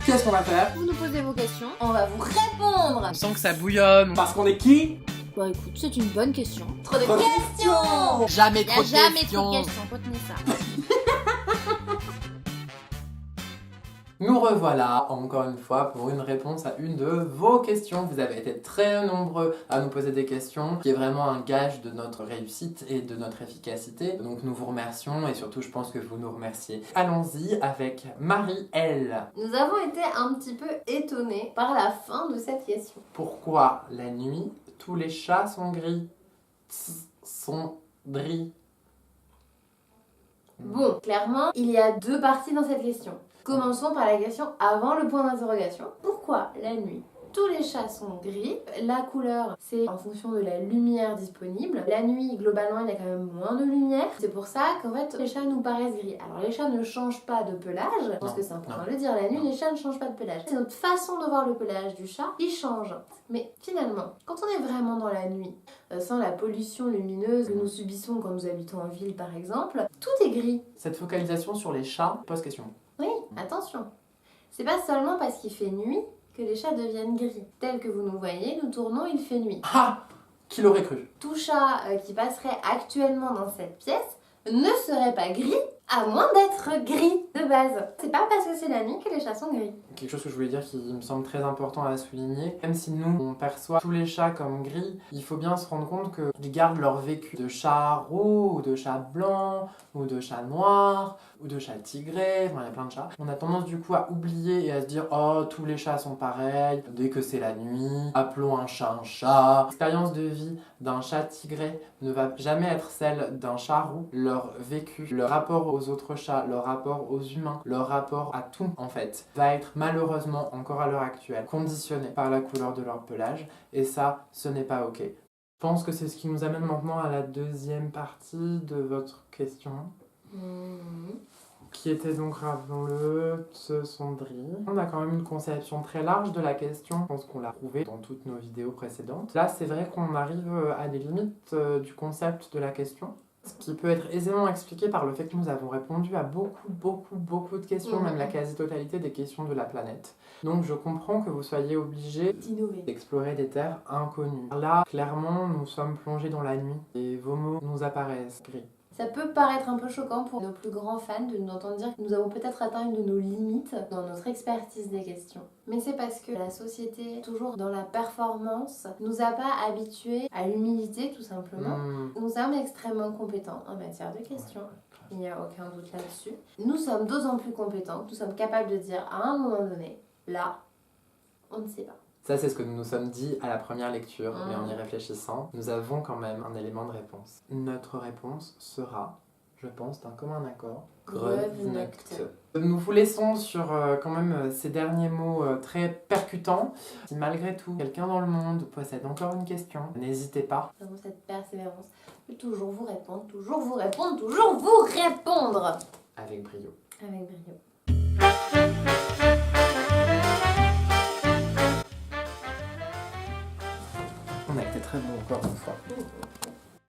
Qu'est-ce qu'on va faire? Vous nous posez vos questions, on va vous répondre. On sent que ça bouillonne. Parce qu'on est qui? Bah écoute, c'est une bonne question. Trop de questions. Jamais Y a trop de jamais questions. trop de questions, retenez ça. Nous revoilà encore une fois pour une réponse à une de vos questions. Vous avez été très nombreux à nous poser des questions, qui est vraiment un gage de notre réussite et de notre efficacité. Donc nous vous remercions et surtout je pense que vous nous remerciez. Allons-y avec Marie-L. Nous avons été un petit peu étonnés par la fin de cette question. Pourquoi la nuit, tous les chats sont gris? Sont gris. Bon, clairement, il y a deux parties dans cette question. Commençons par la question avant le point d'interrogation. Pourquoi la nuit tous les chats sont gris? La couleur, c'est en fonction de la lumière disponible. La nuit, globalement, il y a quand même moins de lumière. C'est pour ça qu'en fait, les chats nous paraissent gris. Alors, les chats ne changent pas de pelage. Je pense que c'est important de le dire. La nuit, les chats ne changent pas de pelage. C'est notre façon de voir le pelage du chat qui change. Mais finalement, quand on est vraiment dans la nuit, sans la pollution lumineuse que nous subissons quand nous habitons en ville, par exemple, tout est gris. Cette focalisation sur les chats pose question. Oui, attention. C'est pas seulement parce qu'il fait nuit que les chats deviennent gris. Tel que vous nous voyez, nous tournons, il fait nuit. Ah! Qui l'aurait cru? Tout chat qui passerait actuellement dans cette pièce ne serait pas gris, à moins d'être gris de base. C'est pas parce que c'est la nuit que les chats sont gris. Quelque chose que je voulais dire qui me semble très important à souligner, même si nous on perçoit tous les chats comme gris, il faut bien se rendre compte qu'ils gardent leur vécu de chat roux, ou de chat blanc, ou de chat noir, ou de chat tigré, enfin il y a plein de chats. On a tendance du coup à oublier et à se dire oh tous les chats sont pareils, dès que c'est la nuit, appelons un chat un chat. L'expérience de vie d'un chat tigré ne va jamais être celle d'un chat roux. Leur vécu, leur rapport aux autres chats, leur rapport aux humains, leur rapport à tout en fait, va être malheureusement encore à l'heure actuelle conditionné par la couleur de leur pelage et ça, ce n'est pas ok. Je pense que c'est ce qui nous amène maintenant à la deuxième partie de votre question. Qui était donc, rappelons-le, ce sonderie. On a quand même une conception très large de la question, je pense qu'on l'a prouvé dans toutes nos vidéos précédentes. Là, c'est vrai qu'on arrive à des limites du concept de la question, ce qui peut être aisément expliqué par le fait que nous avons répondu à beaucoup de questions, même la quasi-totalité des questions de la planète. Donc je comprends que vous soyez obligés D'innover. d'explorer des terres inconnues. Là, clairement, nous sommes plongés dans la nuit et vos mots nous apparaissent gris. Ça peut paraître un peu choquant pour nos plus grands fans de nous entendre dire que nous avons peut-être atteint une de nos limites dans notre expertise des questions. Mais c'est parce que la société, toujours dans la performance, nous a pas habitués à l'humilité tout simplement. Nous sommes extrêmement compétents en matière de questions. Il n'y a aucun doute là-dessus. Nous sommes d'autant plus compétents que nous sommes capables de dire à un moment donné, là, on ne sait pas. Ça, c'est ce que nous nous sommes dit à la première lecture, mais en y réfléchissant, nous avons quand même un élément de réponse. Notre réponse sera, je pense, d'un commun accord, Grøvnøkt. Nous vous laissons sur quand même ces derniers mots très percutants. Si malgré tout, quelqu'un dans le monde possède encore une question, n'hésitez pas. Nous avons cette persévérance de toujours vous répondre, toujours vous répondre, toujours vous répondre. Avec brio. Avec brio.